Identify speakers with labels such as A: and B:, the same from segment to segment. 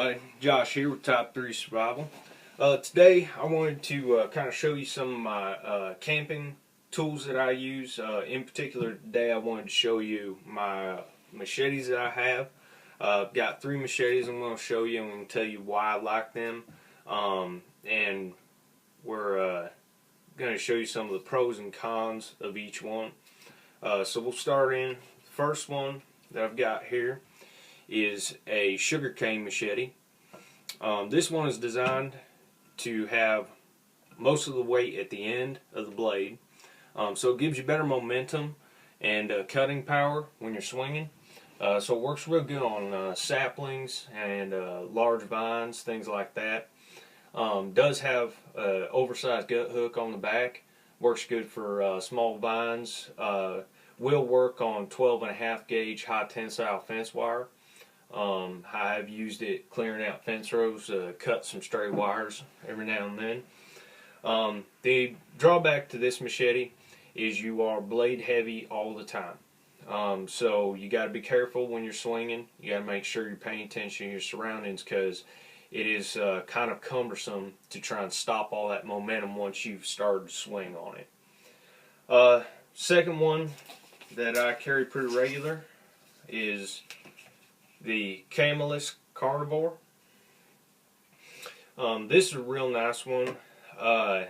A: everybody, Josh here with Top 3 Survival. Today I wanted to kind of show you some of my camping tools that I use. In particular today I wanted to show you my machetes that I have. I've got 3 machetes I'm going to show you. I'm going to tell you why I like them. And we're going to show you some of the pros and cons of each one. So we'll start in. The first one that I've got here is a sugarcane machete. This one is designed to have most of the weight at the end of the blade, so it gives you better momentum and cutting power when you're swinging. So it works real good on saplings and large vines, things like that. Does have an oversized gut hook on the back. Works good for small vines. Will work on 12.5 gauge high tensile fence wire. I've used it clearing out fence rows, cut some stray wires every now and then. The drawback to this machete is you are blade heavy all the time. So you got to be careful when you're swinging. You got to make sure you're paying attention to your surroundings, because it is kind of cumbersome to try and stop all that momentum once you've started to swing on it. Second one that I carry pretty regular is the Camelus Carnivore. This is a real nice one. I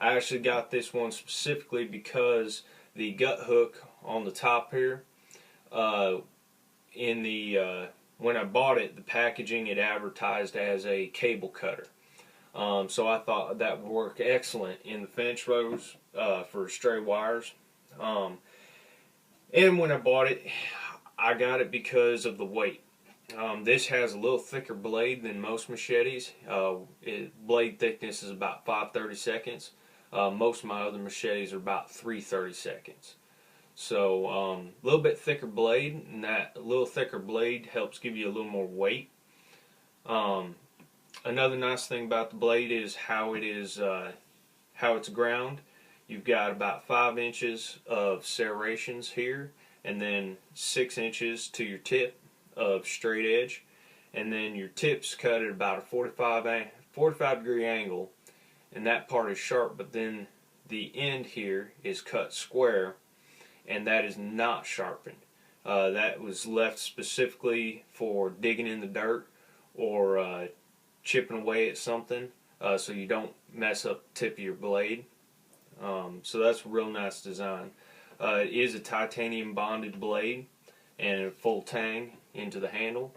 A: actually got this one specifically because the gut hook on the top here, when I bought it, the packaging it advertised as a cable cutter. So I thought that would work excellent in the fence rows for stray wires. And when I bought it, I got it because of the weight. This has a little thicker blade than most machetes. Blade thickness is about 5/32. Most of my other machetes are about 3/32. So a little bit thicker blade, and that little thicker blade helps give you a little more weight. Another nice thing about the blade is how it's ground. You've got about 5 inches of serrations here, and then 6 inches to your tip of straight edge, and then your tip's cut at about a 45 degree angle, and that part is sharp, but then the end here is cut square, and that is not sharpened. That was left specifically for digging in the dirt or chipping away at something, so you don't mess up the tip of your blade. So that's a real nice design. It is a titanium bonded blade and a full tang into the handle.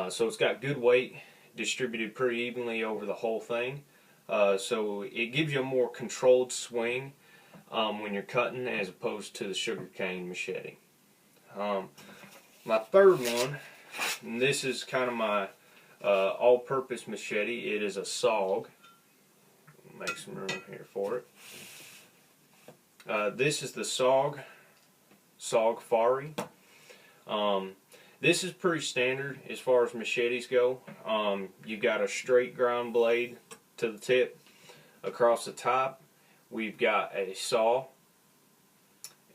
A: So it's got good weight, distributed pretty evenly over the whole thing. So it gives you a more controlled swing when you're cutting, as opposed to the sugarcane machete. My third one, and this is kind of my all-purpose machete. It is a SOG. Make some room here for it. This is the SOG Fari. This is pretty standard as far as machetes go. You've got a straight ground blade to the tip. Across the top, we've got a saw,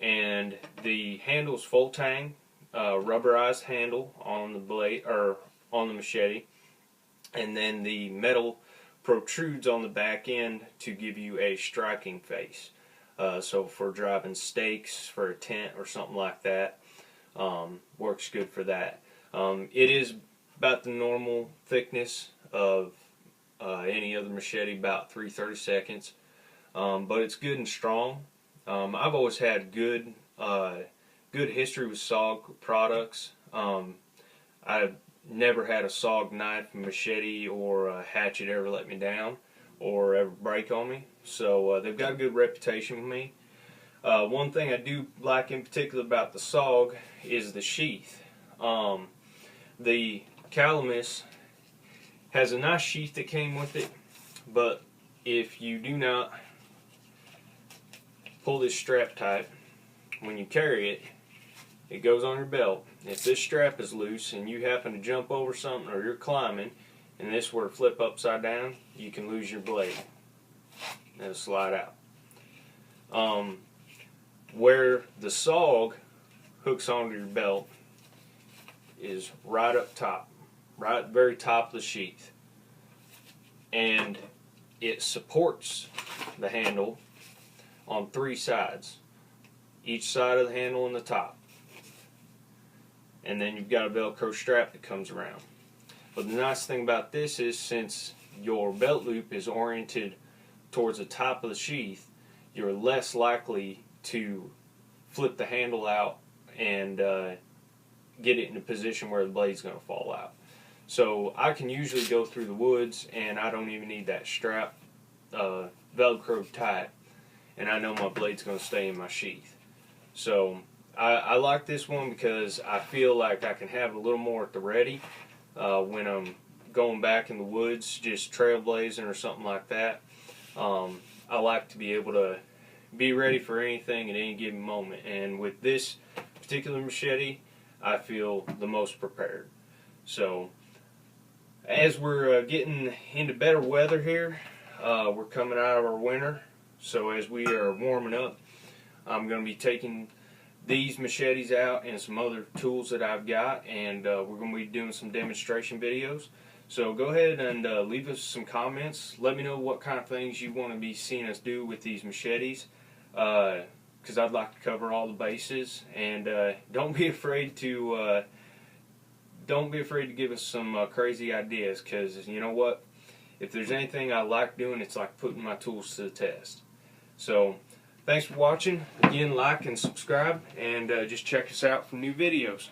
A: and the handle's full tang, rubberized handle on the blade or on the machete, and then the metal protrudes on the back end to give you a striking face. So for driving stakes for a tent or something like that, works good for that. It is about the normal thickness of any other machete, about 3/32, but it's good and strong. I've always had good history with SOG products. I've never had a SOG knife, machete, or a hatchet ever let me down or ever break on me. So they've got a good reputation with me. One thing I do like in particular about the SOG is the sheath. The Calamus has a nice sheath that came with it, but if you do not pull this strap tight when you carry it, it goes on your belt. If this strap is loose and you happen to jump over something, or you're climbing and this were to flip upside down, you can lose your blade. It'll slide out. Where the SOG hooks onto your belt is right up top, right at the very top of the sheath, and it supports the handle on 3 sides, each side of the handle and the top, and then you've got a Velcro strap that comes around. But the nice thing about this is, since your belt loop is oriented towards the top of the sheath, you're less likely to flip the handle out and get it in a position where the blade's going to fall out. So I can usually go through the woods and I don't even need that strap Velcro tight, and I know my blade's going to stay in my sheath. So I like this one because I feel like I can have a little more at the ready when I'm going back in the woods, just trailblazing or something like that. I like to be able to be ready for anything at any given moment, and with this particular machete, I feel the most prepared. So as we're getting into better weather here, we're coming out of our winter, so as we are warming up, I'm going to be taking these machetes out and some other tools that I've got, and we're going to be doing some demonstration videos. So go ahead and leave us some comments. Let me know what kind of things you want to be seeing us do with these machetes, because I'd like to cover all the bases. And don't be afraid to give us some crazy ideas, because you know what? If there's anything I like doing, it's like putting my tools to the test. So thanks for watching. Again, like and subscribe, and just check us out for new videos.